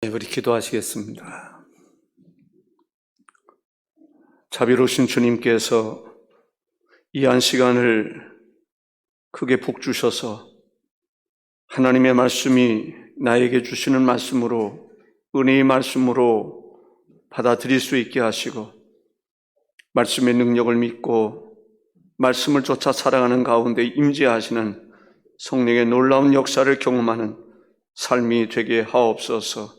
네, 우리 기도하시겠습니다. 자비로우신 주님께서 이 한 시간을 크게 복 주셔서 하나님의 말씀이 나에게 주시는 말씀으로, 은혜의 말씀으로 받아들일 수 있게 하시고, 말씀의 능력을 믿고 말씀을 쫓아 살아가는 가운데 임재하시는 성령의 놀라운 역사를 경험하는 삶이 되게 하옵소서.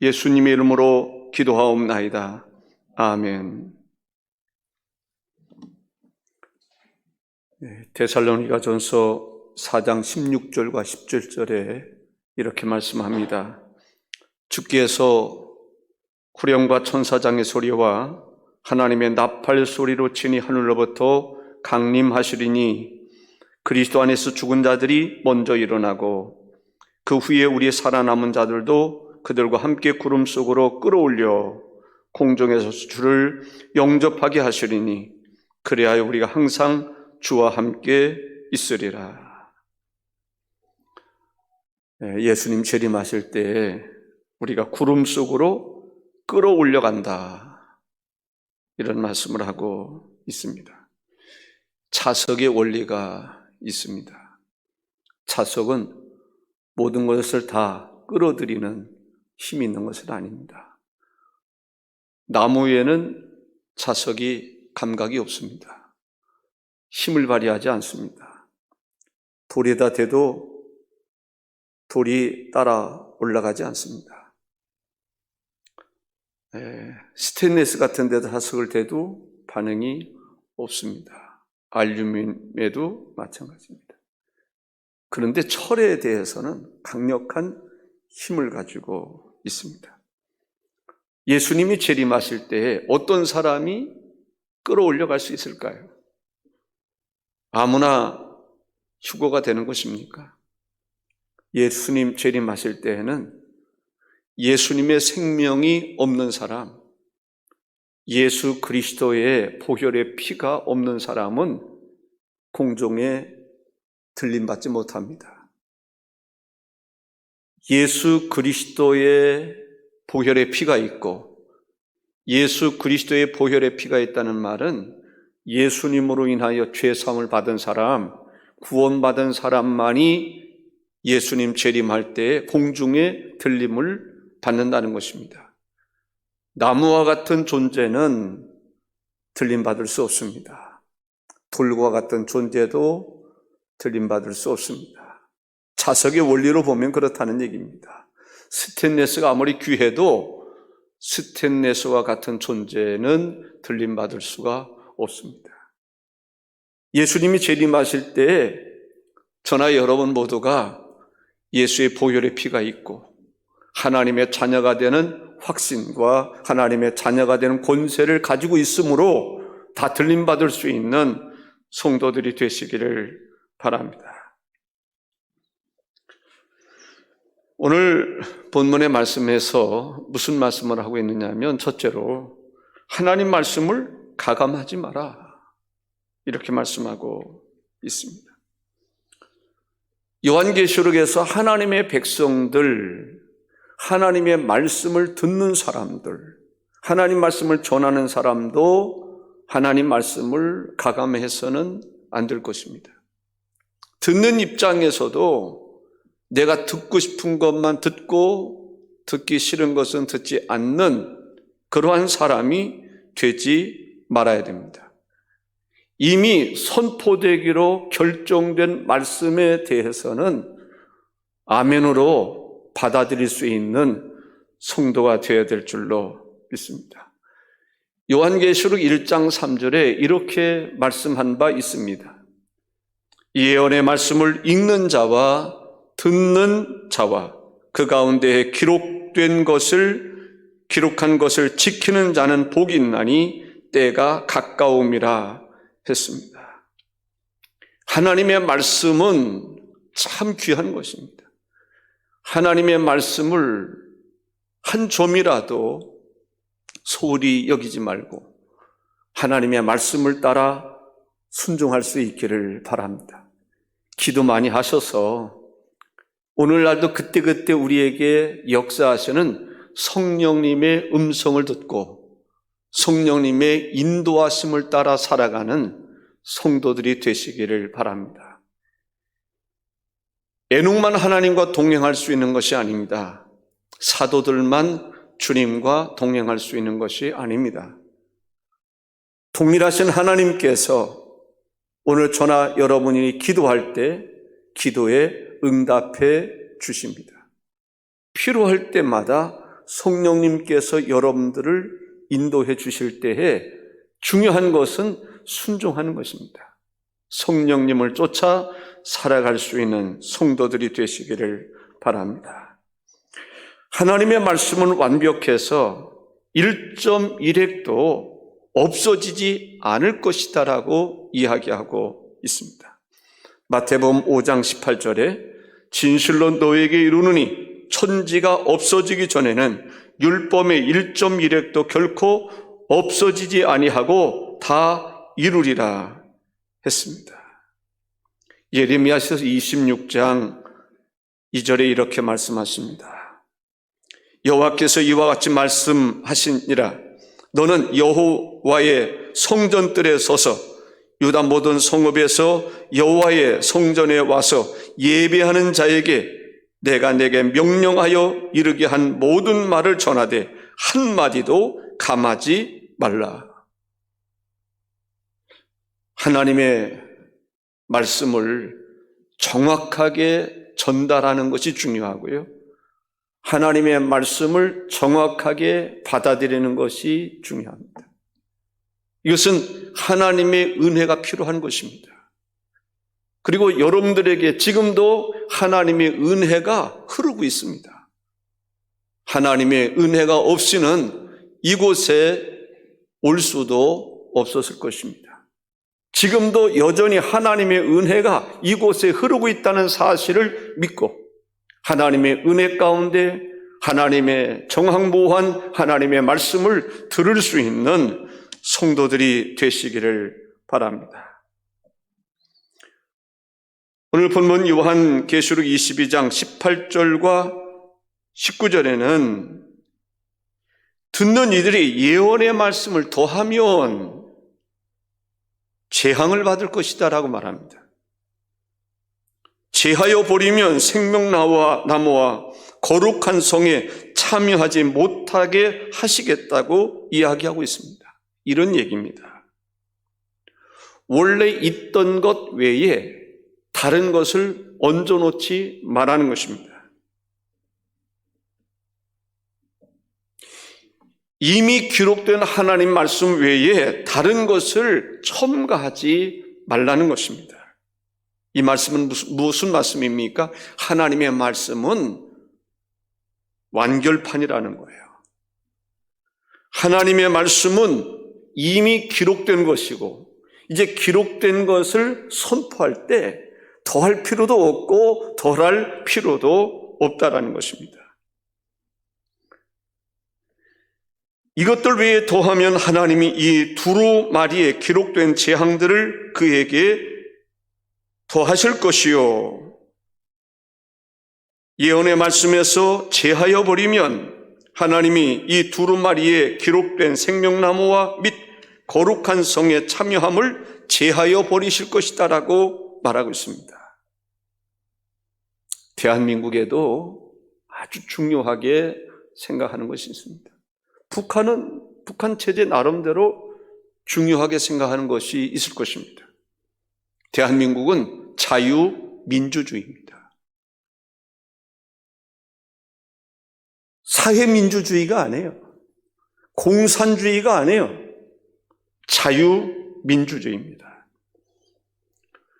예수님의 이름으로 기도하옵나이다. 아멘. 데살로니가전서 4장 16절과 17절에 이렇게 말씀합니다. 주께서 구령과 천사장의 소리와 하나님의 나팔 소리로 친히 하늘로부터 강림하시리니 그리스도 안에서 죽은 자들이 먼저 일어나고 그 후에 우리 살아남은 자들도 그들과 함께 구름 속으로 끌어올려 공중에서 주를 영접하게 하시리니 그리하여 우리가 항상 주와 함께 있으리라. 예수님 재림하실 때 우리가 구름 속으로 끌어올려 간다, 이런 말씀을 하고 있습니다. 차석의 원리가 있습니다. 차석은 모든 것을 다 끌어들이는 힘이 있는 것은 아닙니다. 나무에는 차석이 감각이 없습니다. 힘을 발휘하지 않습니다. 돌에다 대도 돌이 따라 올라가지 않습니다. 스테인레스 같은 데다 차석을 대도 반응이 없습니다. 알루미늄에도 마찬가지입니다. 그런데 철에 대해서는 강력한 힘을 가지고 있습니다. 예수님이 재림하실 때 어떤 사람이 끌어올려 갈 수 있을까요? 아무나 휴거가 되는 것입니까? 예수님 재림하실 때에는 예수님의 생명이 없는 사람, 예수 그리스도의 보혈의 피가 없는 사람은 공중에 들림받지 못합니다. 예수 그리스도의 보혈의 피가 있고, 예수 그리스도의 보혈의 피가 있다는 말은 예수님으로 인하여 죄사함을 받은 사람, 구원받은 사람만이 예수님 재림할 때 공중에 들림을 받는다는 것입니다. 나무와 같은 존재는 들림받을 수 없습니다. 돌과 같은 존재도 들림받을 수 없습니다. 차석의 원리로 보면 그렇다는 얘기입니다. 스테인레스가 아무리 귀해도 스테인레스와 같은 존재는 들림받을 수가 없습니다. 예수님이 재림하실 때 저나 여러분 모두가 예수의 보혈의 피가 있고 하나님의 자녀가 되는 확신과 하나님의 자녀가 되는 권세를 가지고 있으므로 다 들림받을 수 있는 성도들이 되시기를 바랍니다. 오늘 본문의 말씀에서 무슨 말씀을 하고 있느냐면, 첫째로 하나님 말씀을 가감하지 마라, 이렇게 말씀하고 있습니다. 요한계시록에서 하나님의 백성들, 하나님의 말씀을 듣는 사람들, 하나님 말씀을 전하는 사람도 하나님 말씀을 가감해서는 안 될 것입니다. 듣는 입장에서도 내가 듣고 싶은 것만 듣고 듣기 싫은 것은 듣지 않는 그러한 사람이 되지 말아야 됩니다. 이미 선포되기로 결정된 말씀에 대해서는 아멘으로 받아들일 수 있는 성도가 되어야 될 줄로 믿습니다. 요한계시록 1장 3절에 이렇게 말씀한 바 있습니다. 이 예언의 말씀을 읽는 자와 듣는 자와 그 가운데에 기록한 것을 지키는 자는 복이 있나니 때가 가까움이라 했습니다. 하나님의 말씀은 참 귀한 것입니다. 하나님의 말씀을 한 점이라도 소홀히 여기지 말고 하나님의 말씀을 따라 순종할 수 있기를 바랍니다. 기도 많이 하셔서 오늘날도 그때그때 우리에게 역사하시는 성령님의 음성을 듣고 성령님의 인도하심을 따라 살아가는 성도들이 되시기를 바랍니다. 에녹만 하나님과 동행할 수 있는 것이 아닙니다. 사도들만 주님과 동행할 수 있는 것이 아닙니다. 동일하신 하나님께서 오늘 저나 여러분이 기도할 때 기도에 응답해 주십니다. 필요할 때마다 성령님께서 여러분들을 인도해 주실 때에 중요한 것은 순종하는 것입니다. 성령님을 쫓아 살아갈 수 있는 성도들이 되시기를 바랍니다. 하나님의 말씀은 완벽해서 1.1핵도 없어지지 않을 것이다라고 이야기하고 있습니다. 마태복음 5장 18절에 진실로 너에게 이르노니 천지가 없어지기 전에는 율법의 1.1핵도 결코 없어지지 아니하고 다 이루리라 했습니다. 예레미야서 26장 2절에 이렇게 말씀하십니다. 여호와께서 이와 같이 말씀하시니라. 너는 여호와의 성전뜰에 서서 유다 모든 성읍에서 여호와의 성전에 와서 예배하는 자에게 내가 내게 명령하여 이르게 한 모든 말을 전하되 한마디도 감하지 말라. 하나님의 말씀을 정확하게 전달하는 것이 중요하고요. 하나님의 말씀을 정확하게 받아들이는 것이 중요합니다. 이것은 하나님의 은혜가 필요한 것입니다. 그리고 여러분들에게 지금도 하나님의 은혜가 흐르고 있습니다. 하나님의 은혜가 없이는 이곳에 올 수도 없었을 것입니다. 지금도 여전히 하나님의 은혜가 이곳에 흐르고 있다는 사실을 믿고 하나님의 은혜 가운데 하나님의 정확무한 하나님의 말씀을 들을 수 있는 성도들이 되시기를 바랍니다. 오늘 본문 요한계시록 22장 18절과 19절에는 듣는 이들이 예언의 말씀을 더하면 재앙을 받을 것이다 라고 말합니다. 제하여 버리면 생명나무와 거룩한 성에 참여하지 못하게 하시겠다고 이야기하고 있습니다. 이런 얘기입니다. 원래 있던 것 외에 다른 것을 얹어놓지 말라는 것입니다. 이미 기록된 하나님 말씀 외에 다른 것을 첨가하지 말라는 것입니다. 이 말씀은 무슨 말씀입니까? 하나님의 말씀은 완결판이라는 거예요. 하나님의 말씀은 이미 기록된 것이고 이제 기록된 것을 선포할 때 더할 필요도 없고 덜할 필요도 없다라는 것입니다. 이것들 외에 더하면 하나님이 이 두루마리에 기록된 재앙들을 그에게 더하실 것이요, 예언의 말씀에서 제하여 버리면 하나님이 이 두루마리에 기록된 생명나무와 및 거룩한 성에 참여함을 제하여 버리실 것이다 라고 말하고 있습니다. 대한민국에도 아주 중요하게 생각하는 것이 있습니다. 북한 체제 나름대로 중요하게 생각하는 것이 있을 것입니다. 대한민국은 자유민주주의입니다. 사회민주주의가 아니에요. 공산주의가 아니에요. 자유민주주의입니다.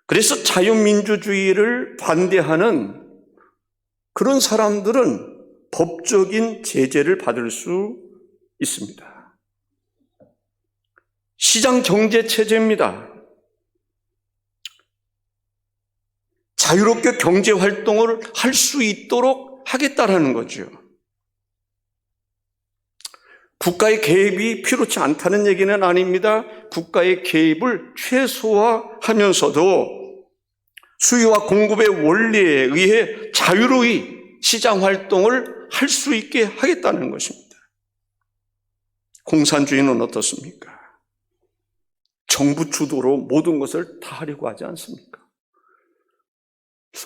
그래서 자유민주주의를 반대하는 그런 사람들은 법적인 제재를 받을 수 있습니다. 시장경제체제입니다. 자유롭게 경제활동을 할 수 있도록 하겠다라는 거죠. 국가의 개입이 필요치 않다는 얘기는 아닙니다. 국가의 개입을 최소화하면서도 수요와 공급의 원리에 의해 자유로이 시장 활동을 할 수 있게 하겠다는 것입니다. 공산주의는 어떻습니까? 정부 주도로 모든 것을 다 하려고 하지 않습니까?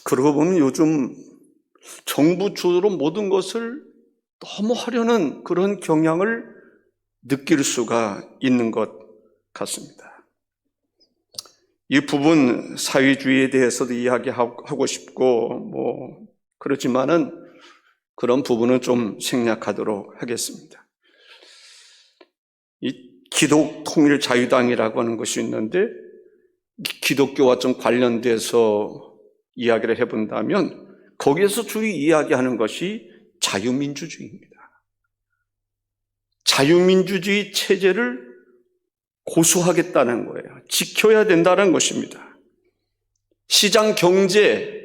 그러고 보면 요즘 정부 주도로 모든 것을 너무 하려는 그런 경향을 느낄 수가 있는 것 같습니다. 이 부분 사회주의에 대해서도 이야기하고 싶고 그렇지만은 그런 부분은 좀 생략하도록 하겠습니다. 이 기독통일자유당이라고 하는 것이 있는데 기독교와 좀 관련돼서 이야기를 해본다면 거기에서 주로 이야기하는 것이 자유민주주의입니다. 자유민주주의 체제를 고수하겠다는 거예요. 지켜야 된다는 것입니다. 시장경제,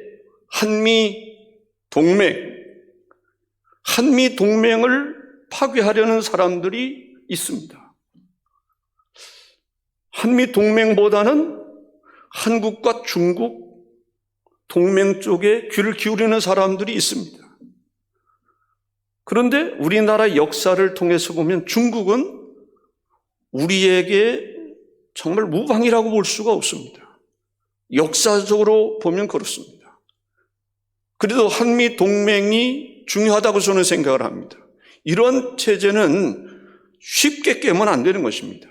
한미동맹을 파괴하려는 사람들이 있습니다. 한미동맹보다는 한국과 중국 동맹 쪽에 귀를 기울이는 사람들이 있습니다. 그런데 우리나라 역사를 통해서 보면 중국은 우리에게 정말 무방이라고 볼 수가 없습니다. 역사적으로 보면 그렇습니다. 그래도 한미 동맹이 중요하다고 저는 생각을 합니다. 이런 체제는 쉽게 깨면 안 되는 것입니다.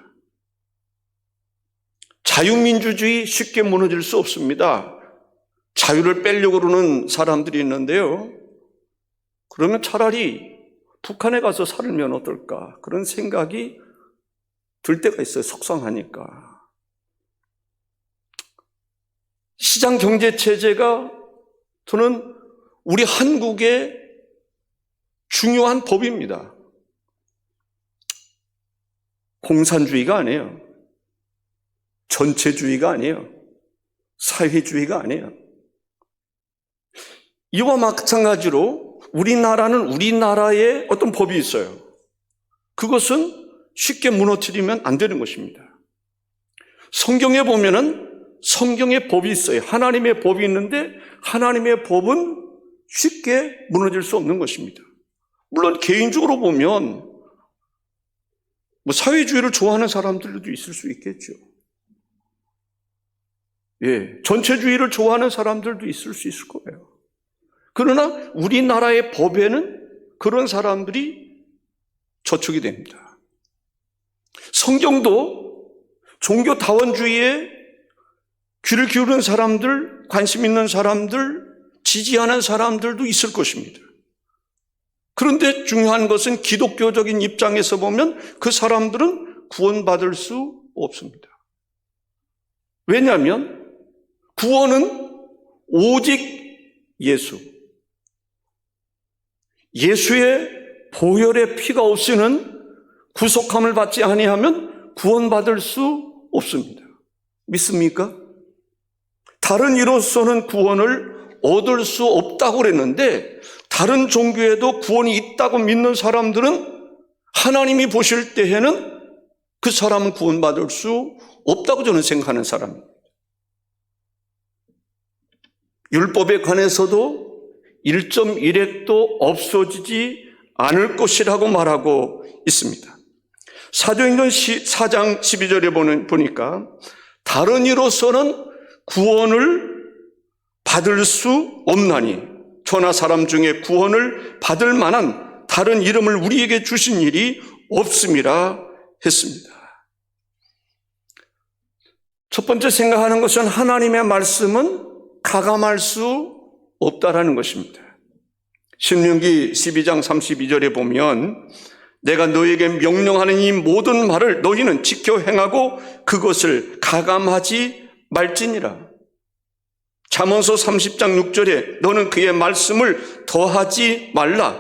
자유민주주의 쉽게 무너질 수 없습니다. 자유를 빼려고 그러는 사람들이 있는데요. 그러면 차라리 북한에 가서 살면 어떨까? 그런 생각이 들 때가 있어요. 속상하니까. 시장 경제 체제가 저는 우리 한국의 중요한 법입니다. 공산주의가 아니에요. 전체주의가 아니에요. 사회주의가 아니에요. 이와 마찬가지로 우리나라는 우리나라의 어떤 법이 있어요. 그것은 쉽게 무너뜨리면 안 되는 것입니다. 성경에 보면은 성경의 법이 있어요. 하나님의 법이 있는데 하나님의 법은 쉽게 무너질 수 없는 것입니다. 물론 개인적으로 보면 사회주의를 좋아하는 사람들도 있을 수 있겠죠. 전체주의를 좋아하는 사람들도 있을 수 있을 거예요. 그러나 우리나라의 법에는 그런 사람들이 저촉이 됩니다. 성경도 종교다원주의에 귀를 기울이는 사람들, 관심 있는 사람들, 지지하는 사람들도 있을 것입니다. 그런데 중요한 것은 기독교적인 입장에서 보면 그 사람들은 구원받을 수 없습니다. 왜냐하면 구원은 오직 예수의 보혈의 피가 없이는 구속함을 받지 아니하면 구원받을 수 없습니다. 믿습니까? 다른 이로서는 구원을 얻을 수 없다고 그랬는데 다른 종교에도 구원이 있다고 믿는 사람들은 하나님이 보실 때에는 그 사람은 구원받을 수 없다고 저는 생각하는 사람입니다. 율법에 관해서도 1.1획도 없어지지 않을 것이라고 말하고 있습니다. 사도행전 4장 12절에 보니까 다른 이로서는 구원을 받을 수 없나니 저나 사람 중에 구원을 받을 만한 다른 이름을 우리에게 주신 일이 없음이라 했습니다. 첫 번째 생각하는 것은 하나님의 말씀은 가감할 수 없다라는 것입니다. 신명기 12장 32절에 보면 내가 너에게 명령하는 이 모든 말을 너희는 지켜 행하고 그것을 가감하지 말지니라. 잠언서 30장 6절에 너는 그의 말씀을 더하지 말라.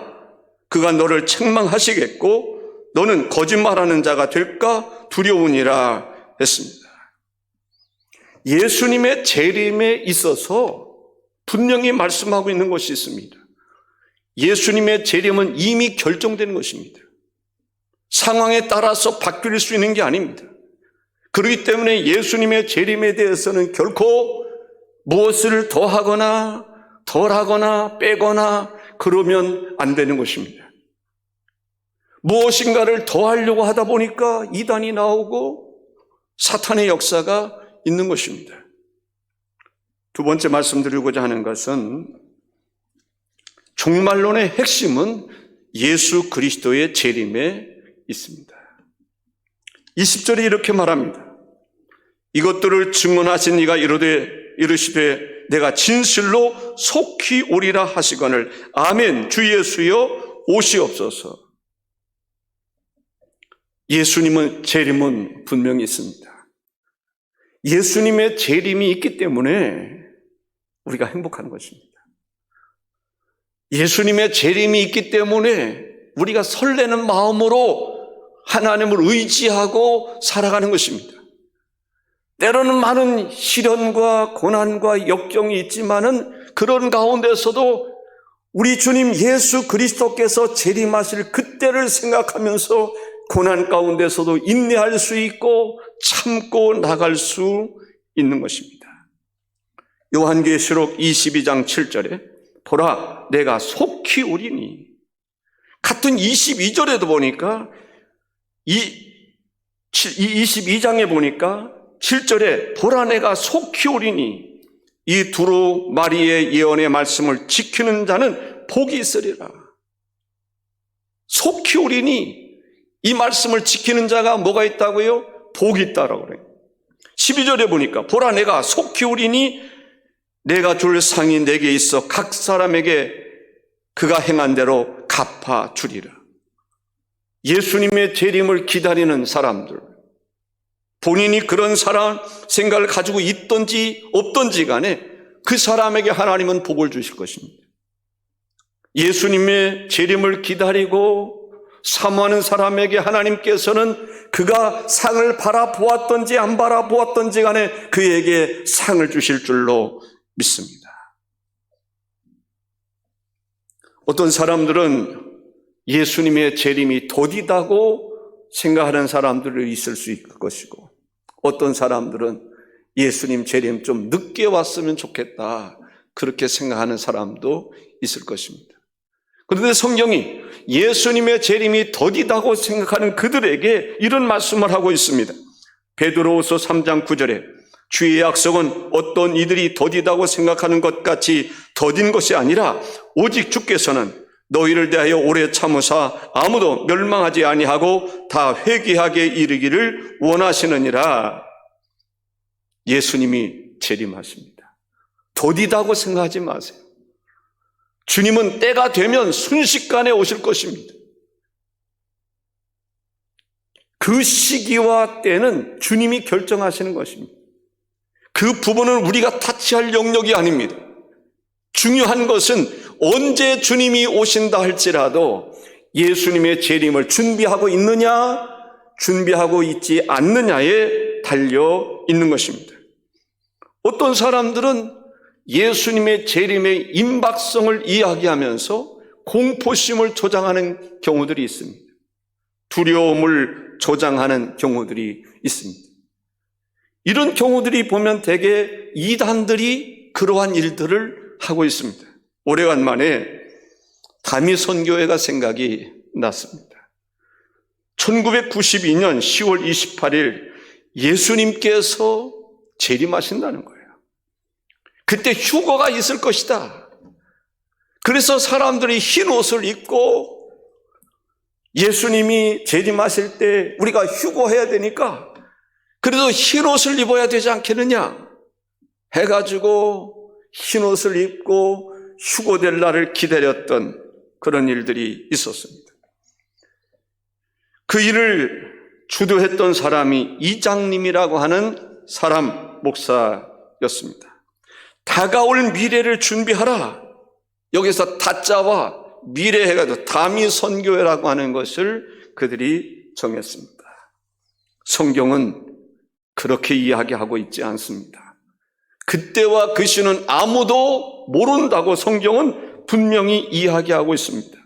그가 너를 책망하시겠고 너는 거짓말하는 자가 될까 두려우니라 했습니다. 예수님의 재림에 있어서 분명히 말씀하고 있는 것이 있습니다. 예수님의 재림은 이미 결정된 것입니다. 상황에 따라서 바뀔 수 있는 게 아닙니다. 그렇기 때문에 예수님의 재림에 대해서는 결코 무엇을 더하거나 덜하거나 빼거나 그러면 안 되는 것입니다. 무엇인가를 더하려고 하다 보니까 이단이 나오고 사탄의 역사가 있는 것입니다. 두 번째 말씀드리고자 하는 것은 종말론의 핵심은 예수 그리스도의 재림에 있습니다. 20절에 이렇게 말합니다. 이것들을 증언하신 이가 이르시되 내가 진실로 속히 오리라 하시거늘 아멘. 주 예수여 오시옵소서. 예수님은 재림은 분명히 있습니다. 예수님의 재림이 있기 때문에 우리가 행복한 것입니다. 예수님의 재림이 있기 때문에 우리가 설레는 마음으로 하나님을 의지하고 살아가는 것입니다. 때로는 많은 시련과 고난과 역경이 있지만은 그런 가운데서도 우리 주님 예수 그리스도께서 재림하실 그때를 생각하면서 고난 가운데서도 인내할 수 있고 참고 나갈 수 있는 것입니다. 요한계시록 22장 7절에 보라 내가 속히 오리니, 같은 22절에도 보니까 22장에 보니까 7절에 보라 내가 속히 오리니 이 두루 마리의 예언의 말씀을 지키는 자는 복이 있으리라. 속히 오리니 이 말씀을 지키는 자가 뭐가 있다고요? 복이 있다라고 그래요. 12절에 보니까 보라 내가 속히 오리니 내가 줄 상이 내게 있어 각 사람에게 그가 행한 대로 갚아 주리라. 예수님의 재림을 기다리는 사람들, 본인이 그런 사람 생각을 가지고 있든지 없든지 간에 그 사람에게 하나님은 복을 주실 것입니다. 예수님의 재림을 기다리고 사모하는 사람에게 하나님께서는 그가 상을 바라보았든지 안 바라보았든지 간에 그에게 상을 주실 줄로 믿습니다. 어떤 사람들은 예수님의 재림이 더디다고 생각하는 사람들이 있을 수 있을 것이고, 어떤 사람들은 예수님 재림 좀 늦게 왔으면 좋겠다 그렇게 생각하는 사람도 있을 것입니다. 그런데 성경이 예수님의 재림이 더디다고 생각하는 그들에게 이런 말씀을 하고 있습니다. 베드로후서 3장 9절에 주의 약속은 어떤 이들이 더디다고 생각하는 것 같이 더딘 것이 아니라 오직 주께서는 너희를 대하여 오래 참으사 아무도 멸망하지 아니하고 다 회개하게 이르기를 원하시느니라. 예수님이 재림하십니다. 더디다고 생각하지 마세요. 주님은 때가 되면 순식간에 오실 것입니다. 그 시기와 때는 주님이 결정하시는 것입니다. 그 부분은 우리가 타치할 영역이 아닙니다. 중요한 것은 언제 주님이 오신다 할지라도 예수님의 재림을 준비하고 있느냐, 준비하고 있지 않느냐에 달려 있는 것입니다. 어떤 사람들은 예수님의 재림의 임박성을 이야기하면서 공포심을 조장하는 경우들이 있습니다. 두려움을 조장하는 경우들이 있습니다. 이런 경우들이 보면 대개 이단들이 그러한 일들을 하고 있습니다. 오래간만에 다미선교회가 생각이 났습니다. 1992년 10월 28일 예수님께서 재림하신다는 거예요. 그때 휴거가 있을 것이다. 그래서 사람들이 흰 옷을 입고 예수님이 재림하실 때 우리가 휴거해야 되니까 그래도 흰 옷을 입어야 되지 않겠느냐 해가지고 흰 옷을 입고 휴거될 날을 기다렸던 그런 일들이 있었습니다. 그 일을 주도했던 사람이 이장님이라고 하는 사람 목사였습니다. 다가올 미래를 준비하라. 여기서 다자와 미래 해가지고 다미선교회라고 하는 것을 그들이 정했습니다. 성경은 그렇게 이야기하고 있지 않습니다. 그때와 그 시는 아무도 모른다고 성경은 분명히 이야기하고 있습니다.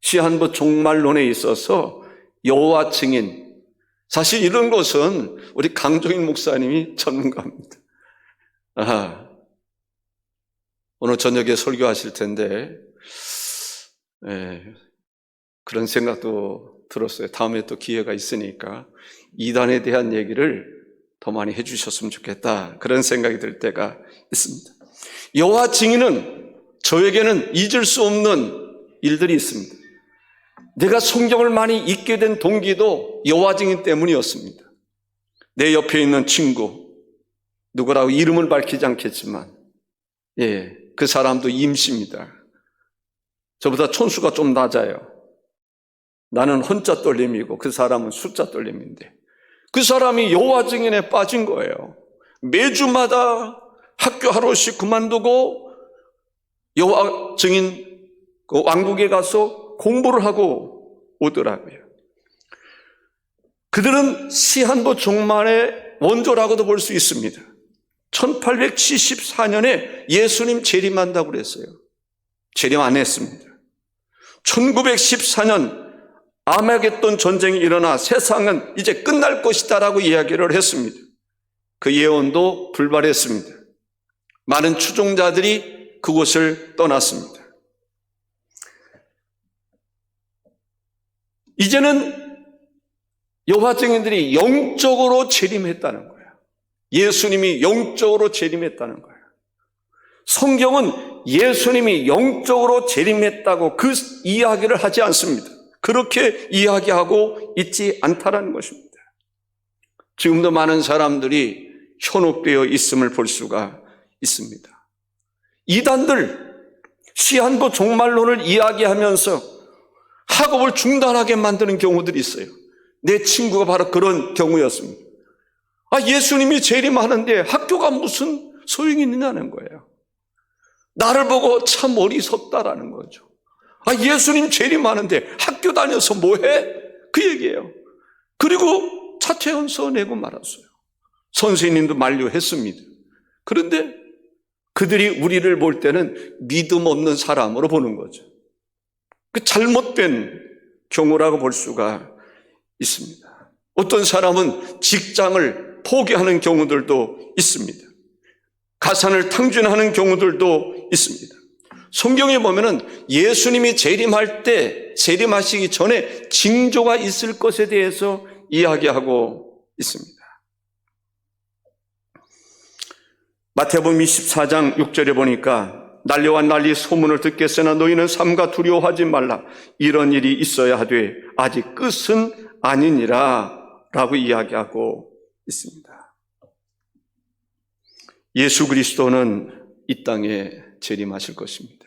시한부 종말론에 있어서 여호와 증인, 사실 이런 것은 우리 강종인 목사님이 전문가입니다. 오늘 저녁에 설교하실 텐데 그런 생각도 들었어요. 다음에 또 기회가 있으니까 이단에 대한 얘기를 더 많이 해주셨으면 좋겠다, 그런 생각이 들 때가 있습니다. 여호와 증인은 저에게는 잊을 수 없는 일들이 있습니다. 내가 성경을 많이 읽게 된 동기도 여호와 증인 때문이었습니다. 내 옆에 있는 친구, 누구라고 이름을 밝히지 않겠지만 그 사람도 임시입니다. 저보다 촌수가 좀 낮아요. 나는 혼자 떨림이고 그 사람은 숫자 떨림인데, 그 사람이 여호와 증인에 빠진 거예요. 매주마다 학교 하루씩 그만두고 여호와 증인 그 왕국에 가서 공부를 하고 오더라고요. 그들은 시한부 종말의 원조라고도 볼 수 있습니다. 1874년에 예수님 재림한다고 그랬어요. 재림 안 했습니다. 1914년 아마겟돈 전쟁이 일어나 세상은 이제 끝날 것이다라고 이야기를 했습니다. 그 예언도 불발했습니다. 많은 추종자들이 그곳을 떠났습니다. 이제는 여호와 증인들이 영적으로 재림했다는 거예요. 예수님이 영적으로 재림했다는 거예요. 성경은 예수님이 영적으로 재림했다고 그 이야기를 하지 않습니다. 그렇게 이야기하고 있지 않다라는 것입니다. 지금도 많은 사람들이 현혹되어 있음을 볼 수가 있습니다. 이단들 시한부 종말론을 이야기하면서 학업을 중단하게 만드는 경우들이 있어요. 내 친구가 바로 그런 경우였습니다. 예수님이 재림하는데 학교가 무슨 소용이 있느냐는 거예요. 나를 보고 참 어리석다라는 거죠. 예수님 재림하는데 학교 다녀서 뭐해? 그 얘기예요. 그리고 자퇴원서 내고 말았어요. 선생님도 만류했습니다. 그런데 그들이 우리를 볼 때는 믿음 없는 사람으로 보는 거죠. 그 잘못된 경우라고 볼 수가 있습니다. 어떤 사람은 직장을 포기하는 경우들도 있습니다. 가산을 탕진하는 경우들도 있습니다. 성경에 보면은 예수님이 재림하시기 전에 징조가 있을 것에 대해서 이야기하고 있습니다. 마태복음 24장 6절에 보니까 난리와 난리 소문을 듣겠으나 너희는 삼가 두려워하지 말라. 이런 일이 있어야 하되 아직 끝은 아니니라 라고 이야기하고 있습니다. 예수 그리스도는 이 땅에 재림하실 것입니다.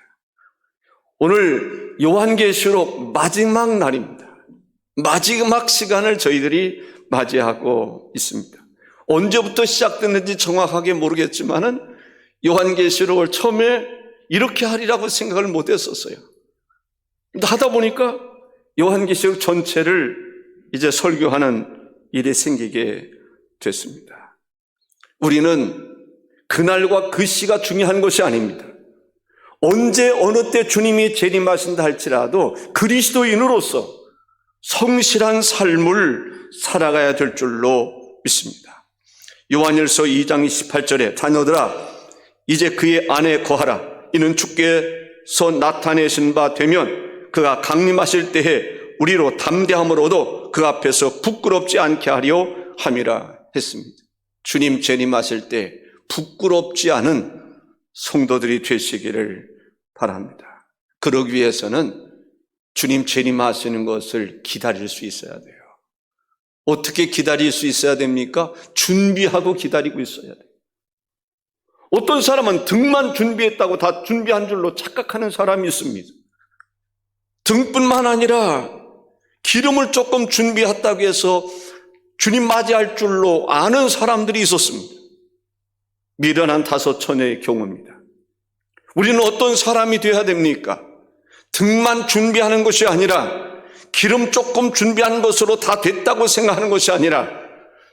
오늘 요한계시록 마지막 날입니다. 마지막 시간을 저희들이 맞이하고 있습니다. 언제부터 시작됐는지 정확하게 모르겠지만은 요한계시록을 처음에 이렇게 하리라고 생각을 못했었어요. 근데 하다 보니까 요한계시록 전체를 이제 설교하는 일이 생기게 됐습니다. 우리는 그날과 그 시가 중요한 것이 아닙니다. 언제 어느 때 주님이 재림하신다 할지라도 그리스도인으로서 성실한 삶을 살아가야 될 줄로 믿습니다. 요한일서 2장 28절에 자녀들아 이제 그의 안에 거하라. 이는 주께서 나타내신 바 되면 그가 강림하실 때에 우리로 담대함을 얻어 그 앞에서 부끄럽지 않게 하려 함이라 했습니다. 주님 재림하실 때 부끄럽지 않은 성도들이 되시기를 바랍니다. 그러기 위해서는 주님 재림하시는 것을 기다릴 수 있어야 돼요. 어떻게 기다릴 수 있어야 됩니까? 준비하고 기다리고 있어야 돼요. 어떤 사람은 등만 준비했다고 다 준비한 줄로 착각하는 사람이 있습니다. 등뿐만 아니라 기름을 조금 준비했다고 해서 주님 맞이할 줄로 아는 사람들이 있었습니다. 미련한 5처녀의 경우입니다. 우리는 어떤 사람이 되어야 됩니까? 등만 준비하는 것이 아니라 기름 조금 준비한 것으로 다 됐다고 생각하는 것이 아니라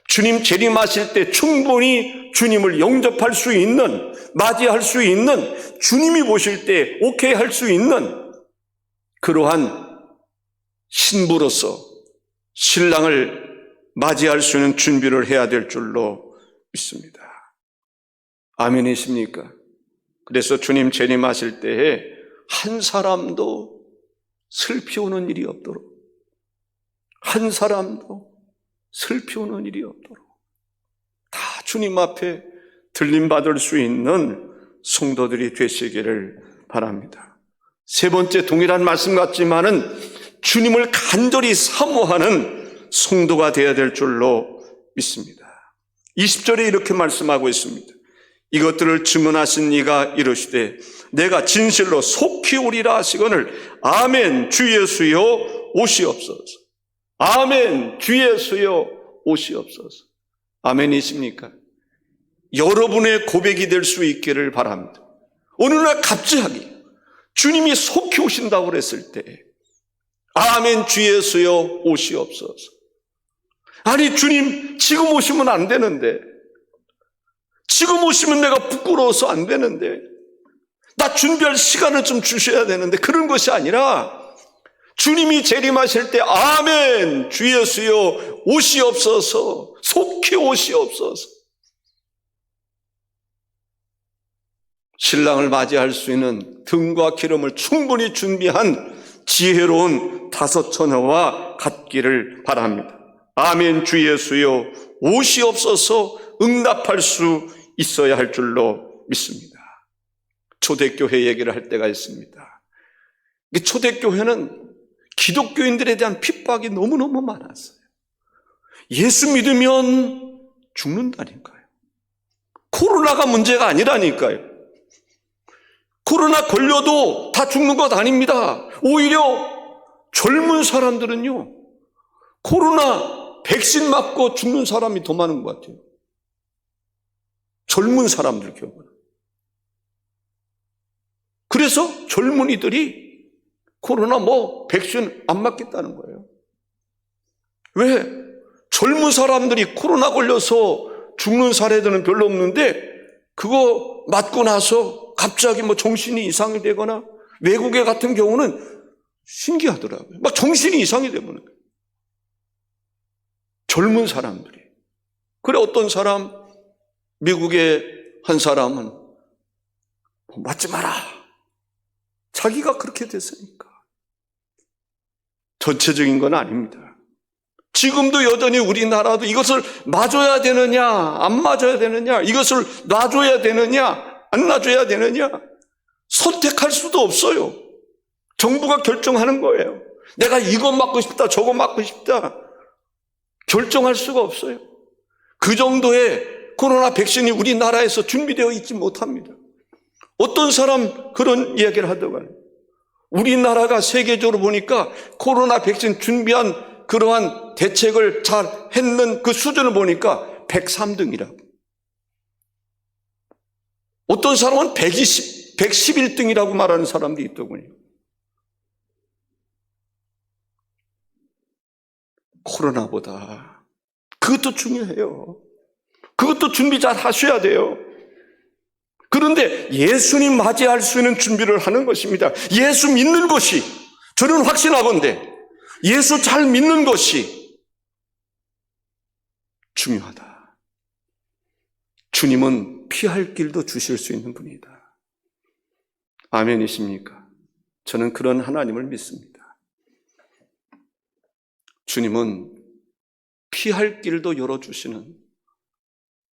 주님 재림하실 때 충분히 주님을 영접할 수 있는, 맞이할 수 있는, 주님이 보실 때 오케이 할 수 있는 그러한 신부로서 신랑을 맞이할 수 있는 준비를 해야 될 줄로 믿습니다. 아멘이십니까? 그래서 주님 재림하실 때에 한 사람도 슬피 오는 일이 없도록, 한 사람도 슬피 오는 일이 없도록 다 주님 앞에 들림받을 수 있는 성도들이 되시기를 바랍니다. 세 번째, 동일한 말씀 같지만은 주님을 간절히 사모하는 성도가 되어야 될 줄로 믿습니다. 20절에 이렇게 말씀하고 있습니다. 이것들을 주문하신 이가 이르시되 내가 진실로 속히 오리라 하시거늘 아멘 주 예수여 오시옵소서. 아멘 주 예수여 오시옵소서. 아멘이십니까? 여러분의 고백이 될 수 있기를 바랍니다. 어느 날 갑자기 주님이 속히 오신다고 그랬을 때 아멘 주 예수여 오시옵소서. 아니 주님 지금 오시면 안 되는데, 지금 오시면 내가 부끄러워서 안 되는데, 나 준비할 시간을 좀 주셔야 되는데, 그런 것이 아니라 주님이 재림하실 때 아멘 주 예수여 오시옵소서, 속히 오시옵소서. 신랑을 맞이할 수 있는 등과 기름을 충분히 준비한 지혜로운 다섯 처녀와 같기를 바랍니다. 아멘 주 예수여 오시옵소서 응답할 수 있어야 할 줄로 믿습니다. 초대교회 얘기를 할 때가 있습니다. 초대교회는 기독교인들에 대한 핍박이 너무너무 많았어요. 예수 믿으면 죽는다니까요. 코로나가 문제가 아니라니까요. 코로나 걸려도 다 죽는 것 아닙니다. 오히려 젊은 사람들은요, 코로나 백신 맞고 죽는 사람이 더 많은 것 같아요. 젊은 사람들 경우는. 그래서 젊은이들이 코로나 백신 안 맞겠다는 거예요. 왜? 젊은 사람들이 코로나 걸려서 죽는 사례들은 별로 없는데 그거 맞고 나서 갑자기 정신이 이상이 되거나, 외국에 같은 경우는 신기하더라고요. 막 정신이 이상이 되버는 거예요. 젊은 사람들이. 그래 어떤 사람, 미국의 한 사람은 맞지 마라. 자기가 그렇게 됐으니까. 전체적인 건 아닙니다. 지금도 여전히 우리나라도 이것을 맞아야 되느냐, 안 맞아야 되느냐, 이것을 놔줘야 되느냐, 안 놔줘야 되느냐, 선택할 수도 없어요. 정부가 결정하는 거예요. 내가 이거 맞고 싶다, 저거 맞고 싶다, 결정할 수가 없어요. 그 정도의 코로나 백신이 우리나라에서 준비되어 있지 못합니다. 어떤 사람 그런 이야기를 하더라고요. 우리나라가 세계적으로 보니까 코로나 백신 준비한 그러한 대책을 잘 했는 그 수준을 보니까 103등이라고. 어떤 사람은 111등이라고 말하는 사람도 있더군요. 코로나보다 그것도 중요해요. 그것도 준비 잘 하셔야 돼요. 그런데 예수님 맞이할 수 있는 준비를 하는 것입니다. 예수 믿는 것이, 저는 확신하건대 예수 잘 믿는 것이 중요하다. 주님은 피할 길도 주실 수 있는 분이다. 아멘이십니까? 저는 그런 하나님을 믿습니다. 주님은 피할 길도 열어주시는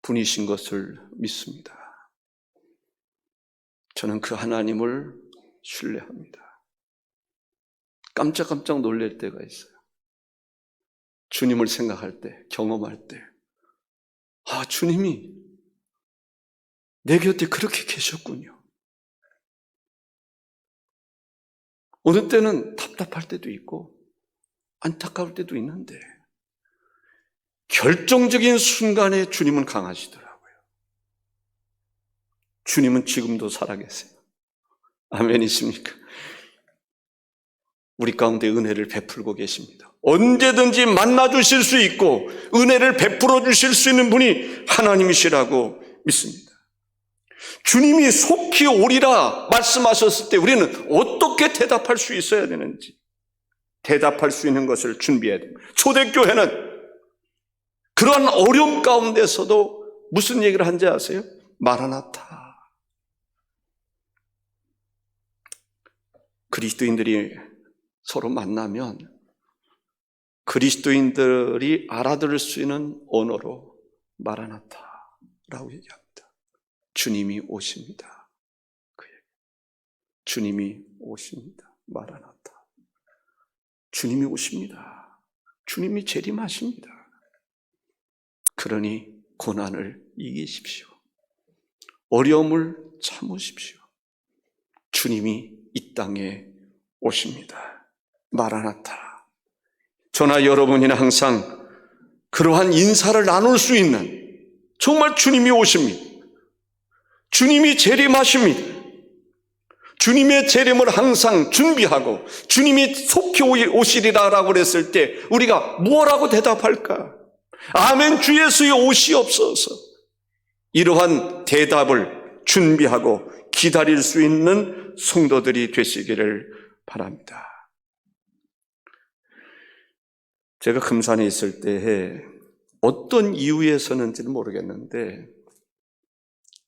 분이신 것을 믿습니다. 저는 그 하나님을 신뢰합니다. 깜짝깜짝 놀랄 때가 있어요. 주님을 생각할 때, 경험할 때, 주님이 내 곁에 그렇게 계셨군요. 어느 때는 답답할 때도 있고 안타까울 때도 있는데 결정적인 순간에 주님은 강하시더라고요. 주님은 지금도 살아계세요. 아멘이십니까? 우리 가운데 은혜를 베풀고 계십니다. 언제든지 만나주실 수 있고 은혜를 베풀어 주실 수 있는 분이 하나님이시라고 믿습니다. 주님이 속히 오리라 말씀하셨을 때 우리는 어떻게 대답할 수 있어야 되는지, 대답할 수 있는 것을 준비해야 됩니다. 초대교회는 그러한 어려움 가운데서도 무슨 얘기를 한지 아세요? 마라나타. 그리스도인들이 서로 만나면 그리스도인들이 알아들을 수 있는 언어로 마라나타라고 얘기합니다. 주님이 오십니다. 주님이 오십니다. 마라나타. 주님이 오십니다. 주님이 재림하십니다. 그러니 고난을 이기십시오. 어려움을 참으십시오. 주님이 이 땅에 오십니다. 마라나타. 저나 여러분이나 항상 그러한 인사를 나눌 수 있는 정말 주님이 오십니다. 주님이 재림하십니다. 주님의 재림을 항상 준비하고 주님이 속히 오시리라라고 그랬을 때 우리가 뭐라고 대답할까? 아멘 주 예수의 오시옵소서. 이러한 대답을 준비하고 기다릴 수 있는 성도들이 되시기를 바랍니다. 제가 금산에 있을 때에 어떤 이유에서는지는 모르겠는데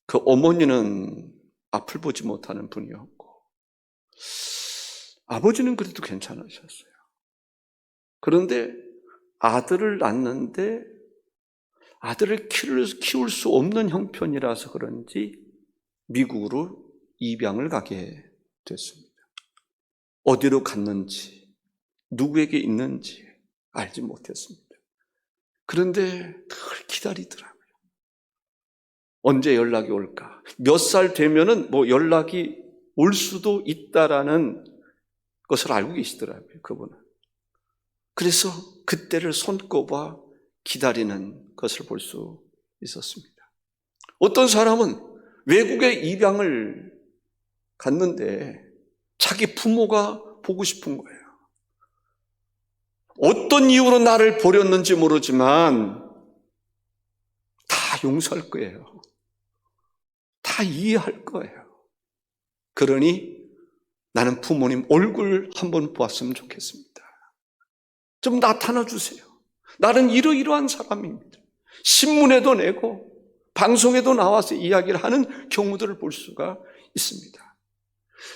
그 어머니는 앞을 보지 못하는 분이었고 아버지는 그래도 괜찮으셨어요. 그런데 아들을 낳는데 아들을 키울 수 없는 형편이라서 그런지 미국으로 입양을 가게 됐습니다. 어디로 갔는지 누구에게 있는지 알지 못했습니다. 그런데 늘 기다리더라고요. 언제 연락이 올까? 몇 살 되면은 연락이 올 수도 있다라는 것을 알고 계시더라고요, 그분은. 그래서 그때를 손꼽아 기다리는 것을 볼 수 있었습니다. 어떤 사람은 외국에 입양을 갔는데 자기 부모가 보고 싶은 거예요. 어떤 이유로 나를 버렸는지 모르지만 다 용서할 거예요. 다 이해할 거예요. 그러니 나는 부모님 얼굴 한번 보았으면 좋겠습니다. 좀 나타나 주세요. 나는 이러이러한 사람입니다. 신문에도 내고 방송에도 나와서 이야기를 하는 경우들을 볼 수가 있습니다.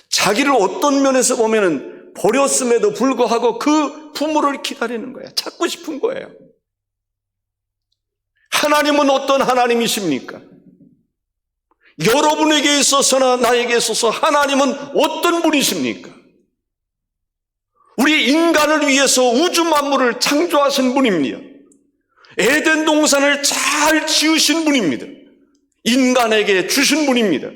자기를 어떤 면에서 보면 버렸음에도 불구하고 그 부모를 기다리는 거예요. 찾고 싶은 거예요. 하나님은 어떤 하나님이십니까? 여러분에게 있어서나 나에게 있어서 하나님은 어떤 분이십니까? 우리 인간을 위해서 우주 만물을 창조하신 분입니다. 에덴 동산을 잘 지으신 분입니다. 인간에게 주신 분입니다.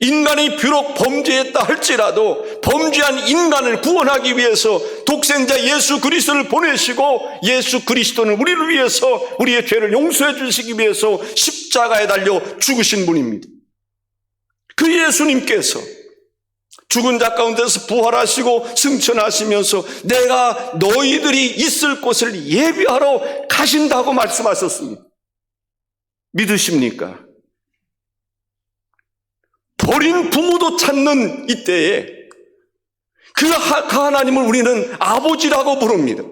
인간이 비록 범죄했다 할지라도 범죄한 인간을 구원하기 위해서 독생자 예수 그리스도를 보내시고 예수 그리스도는 우리를 위해서 우리의 죄를 용서해 주시기 위해서 십자가에 달려 죽으신 분입니다. 그 예수님께서 죽은 자 가운데서 부활하시고 승천하시면서 내가 너희들이 있을 곳을 예비하러 가신다고 말씀하셨습니다. 믿으십니까? 버린 부모도 찾는 이때에 그 하나님을 우리는 아버지라고 부릅니다.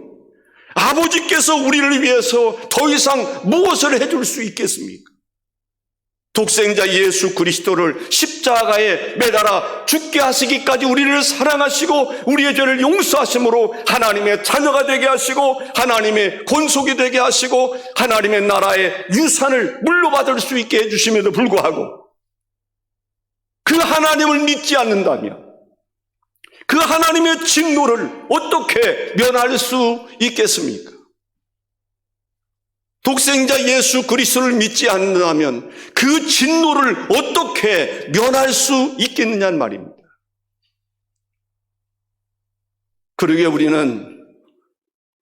아버지께서 우리를 위해서 더 이상 무엇을 해줄 수 있겠습니까? 독생자 예수 그리스도를 십자가에 매달아 죽게 하시기까지 우리를 사랑하시고 우리의 죄를 용서하심으로 하나님의 자녀가 되게 하시고 하나님의 권속이 되게 하시고 하나님의 나라의 유산을 물려받을 수 있게 해주심에도 불구하고 그 하나님을 믿지 않는다면 그 하나님의 진노를 어떻게 면할 수 있겠습니까? 독생자 예수 그리스도를 믿지 않는다면 그 진노를 어떻게 면할 수 있겠느냐는 말입니다. 그러기에 우리는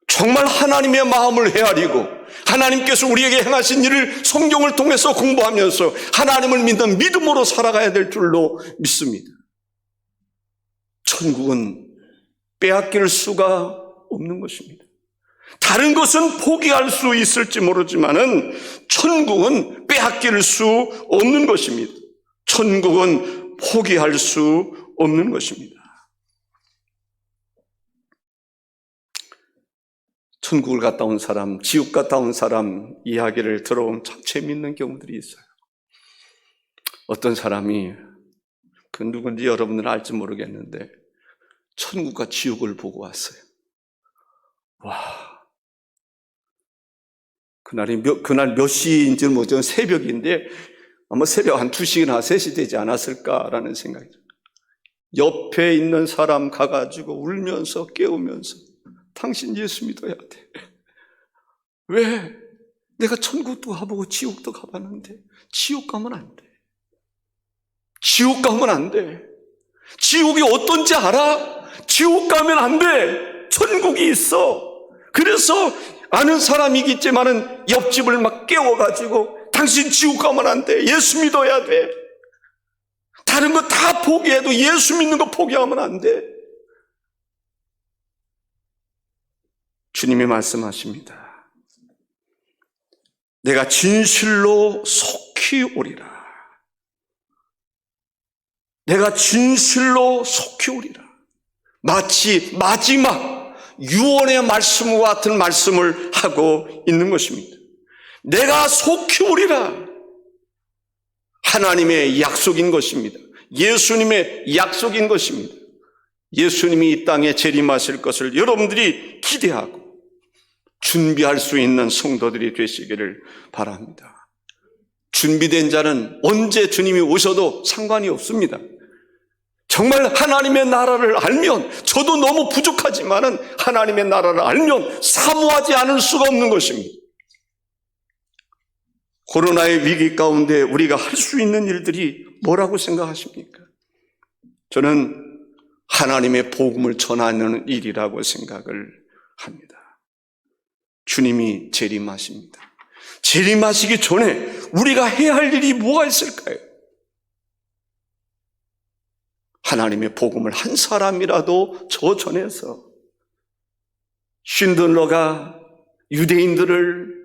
정말 하나님의 마음을 헤아리고 하나님께서 우리에게 행하신 일을 성경을 통해서 공부하면서 하나님을 믿는 믿음으로 살아가야 될 줄로 믿습니다. 천국은 빼앗길 수가 없는 것입니다. 다른 것은 포기할 수 있을지 모르지만은 천국은 빼앗길 수 없는 것입니다. 천국은 포기할 수 없는 것입니다. 천국을 갔다 온 사람, 지옥 갔다 온 사람 이야기를 들어보면 참 재미있는 경우들이 있어요. 어떤 사람이 그 누군지 여러분들은 알지 모르겠는데 천국과 지옥을 보고 왔어요. 와, 그날 몇 시인지는 모르죠. 새벽인데 아마 새벽 한 2시나 3시 되지 않았을까라는 생각이 들어요. 옆에 있는 사람 가가지고 울면서 깨우면서 당신 예수 믿어야 돼. 왜? 내가 천국도 가보고 지옥도 가봤는데 지옥 가면 안 돼. 지옥 가면 안 돼. 지옥이 어떤지 알아? 지옥 가면 안 돼. 천국이 있어. 그래서 아는 사람이겠지만은 옆집을 막 깨워가지고 당신 지옥 가면 안 돼. 예수 믿어야 돼. 다른 거 다 포기해도 예수 믿는 거 포기하면 안 돼. 주님이 말씀하십니다. 내가 진실로 속히 오리라. 내가 진실로 속히 오리라. 마치 마지막 유언의 말씀과 같은 말씀을 하고 있는 것입니다. 내가 속히 오리라. 하나님의 약속인 것입니다. 예수님의 약속인 것입니다. 예수님이 이 땅에 재림하실 것을 여러분들이 기대하고 준비할 수 있는 성도들이 되시기를 바랍니다. 준비된 자는 언제 주님이 오셔도 상관이 없습니다. 정말 하나님의 나라를 알면, 저도 너무 부족하지만은 하나님의 나라를 알면 사모하지 않을 수가 없는 것입니다. 코로나의 위기 가운데 우리가 할 수 있는 일들이 뭐라고 생각하십니까? 저는 하나님의 복음을 전하는 일이라고 생각을 합니다. 주님이 재림하십니다. 재림하시기 전에 우리가 해야 할 일이 뭐가 있을까요? 하나님의 복음을 한 사람이라도 저 전해서 쉰들러가 유대인들을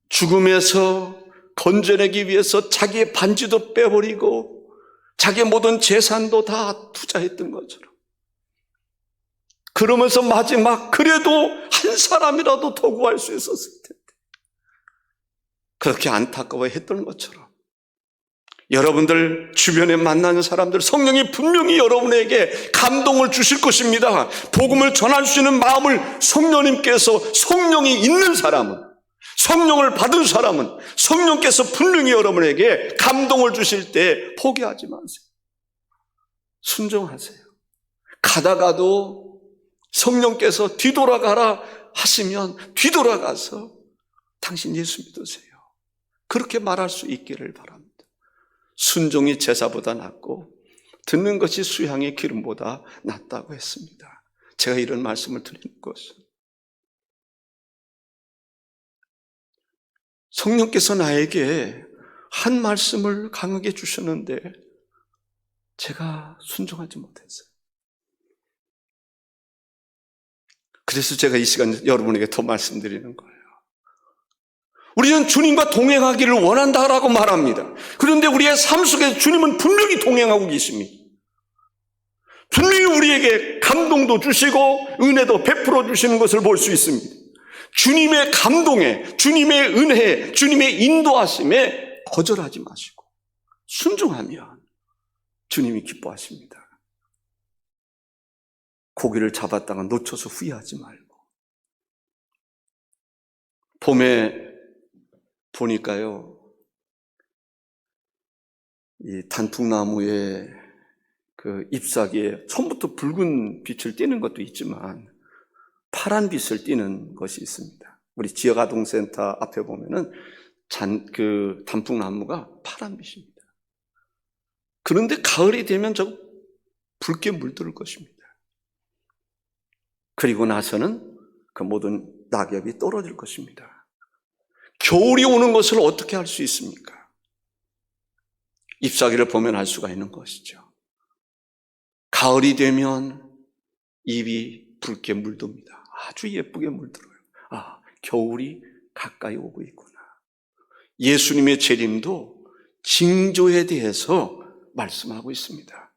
죽음에서 건져내기 위해서 자기의 반지도 빼버리고 자기의 모든 재산도 다 투자했던 것처럼, 그러면서 마지막 그래도 한 사람이라도 더 구할 수 있었을 텐데 그렇게 안타까워했던 것처럼, 여러분들 주변에 만나는 사람들, 성령이 분명히 여러분에게 감동을 주실 것입니다. 복음을 전할 수 있는 마음을 성령님께서, 성령이 있는 사람은, 성령을 받은 사람은 성령께서 분명히 여러분에게 감동을 주실 때 포기하지 마세요. 순종하세요. 가다가도 성령께서 뒤돌아가라 하시면 뒤돌아가서 당신 예수 믿으세요. 그렇게 말할 수 있기를 바랍니다. 순종이 제사보다 낫고 듣는 것이 수향의 기름보다 낫다고 했습니다. 제가 이런 말씀을 드리는 것은, 성령께서 나에게 한 말씀을 강하게 주셨는데 제가 순종하지 못했어요. 그래서 제가 이 시간 여러분에게 더 말씀드리는 거예요. 우리는 주님과 동행하기를 원한다라고 말합니다. 그런데 우리의 삶 속에서 주님은 분명히 동행하고 계십니다. 분명히 우리에게 감동도 주시고 은혜도 베풀어 주시는 것을 볼 수 있습니다. 주님의 감동에, 주님의 은혜에, 주님의 인도하심에 거절하지 마시고 순종하면 주님이 기뻐하십니다. 고기를 잡았다가 놓쳐서 후회하지 말고. 봄에 보니까요, 이 단풍나무의 그 잎사귀에 처음부터 붉은 빛을 띠는 것도 있지만 파란 빛을 띠는 것이 있습니다. 우리 지역아동센터 앞에 보면은 그 단풍나무가 파란 빛입니다. 그런데 가을이 되면 저 붉게 물들 것입니다. 그리고 나서는 그 모든 낙엽이 떨어질 것입니다. 겨울이 오는 것을 어떻게 할 수 있습니까? 잎사귀를 보면 알 수가 있는 것이죠. 가을이 되면 잎이 붉게 물듭니다. 아주 예쁘게 물들어요. 아, 겨울이 가까이 오고 있구나. 예수님의 재림도 징조에 대해서 말씀하고 있습니다.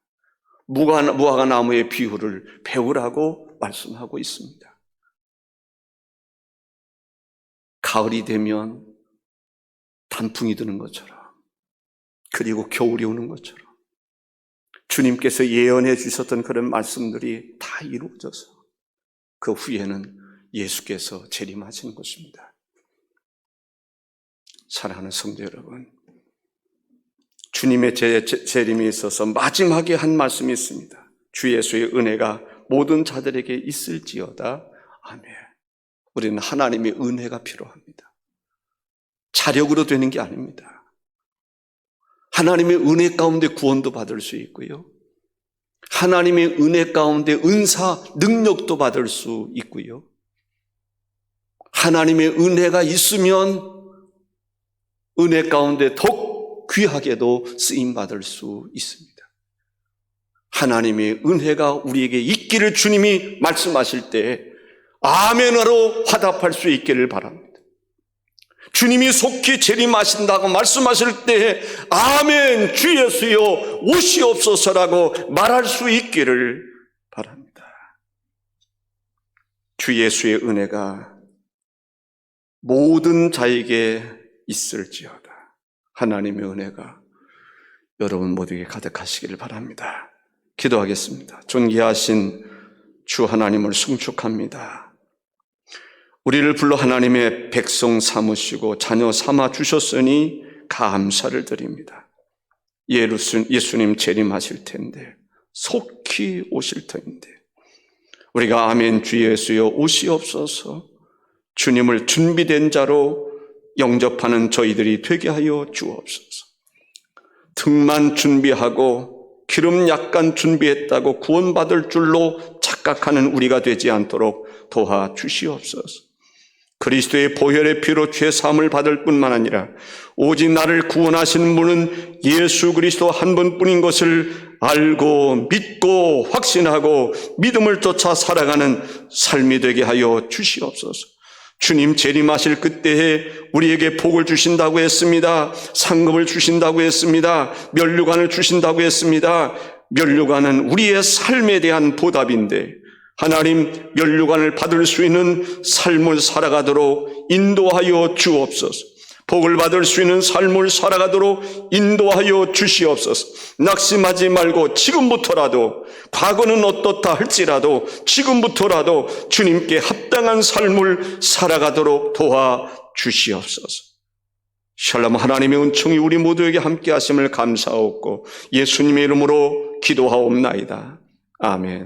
무화과 나무의 비유를 배우라고 말씀하고 있습니다. 가을이 되면 단풍이 드는 것처럼, 그리고 겨울이 오는 것처럼 주님께서 예언해 주셨던 그런 말씀들이 다 이루어져서 그 후에는 예수께서 재림하시는 것입니다. 사랑하는 성도 여러분, 주님의 재림에 있어서 마지막에 한 말씀이 있습니다. 주 예수의 은혜가 모든 자들에게 있을지어다. 아멘. 우리는 하나님의 은혜가 필요합니다. 자력으로 되는 게 아닙니다. 하나님의 은혜 가운데 구원도 받을 수 있고요. 하나님의 은혜 가운데 은사, 능력도 받을 수 있고요. 하나님의 은혜가 있으면 은혜 가운데 더욱 귀하게도 쓰임받을 수 있습니다. 하나님의 은혜가 우리에게 있기를 주님이 말씀하실 때 아멘으로 화답할 수 있기를 바랍니다. 주님이 속히 재림하신다고 말씀하실 때 아멘 주 예수여 오시옵소서라고 말할 수 있기를 바랍니다. 주 예수의 은혜가 모든 자에게 있을지어다. 하나님의 은혜가 여러분 모두에게 가득하시기를 바랍니다. 기도하겠습니다. 존귀하신 주 하나님을 승축합니다. 우리를 불러 하나님의 백성 삼으시고 자녀 삼아 주셨으니 감사를 드립니다. 예수님 재림하실 텐데, 속히 오실 터인데 우리가 아멘 주 예수여 오시옵소서, 주님을 준비된 자로 영접하는 저희들이 되게 하여 주옵소서. 등만 준비하고 기름 약간 준비했다고 구원받을 줄로 착각하는 우리가 되지 않도록 도와주시옵소서. 그리스도의 보혈의 피로 죄사함을 받을 뿐만 아니라 오직 나를 구원하시는 분은 예수 그리스도 한 분뿐인 것을 알고 믿고 확신하고 믿음을 쫓아 살아가는 삶이 되게 하여 주시옵소서. 주님 재림하실 그때에 우리에게 복을 주신다고 했습니다. 상급을 주신다고 했습니다. 면류관을 주신다고 했습니다. 면류관은 우리의 삶에 대한 보답인데 하나님 면류관을 받을 수 있는 삶을 살아가도록 인도하여 주옵소서. 복을 받을 수 있는 삶을 살아가도록 인도하여 주시옵소서. 낙심하지 말고 지금부터라도, 과거는 어떻다 할지라도 지금부터라도 주님께 합당한 삶을 살아가도록 도와주시옵소서. 샬롬. 하나님의 은총이 우리 모두에게 함께 하심을 감사하옵고 예수님의 이름으로 기도하옵나이다. 아멘.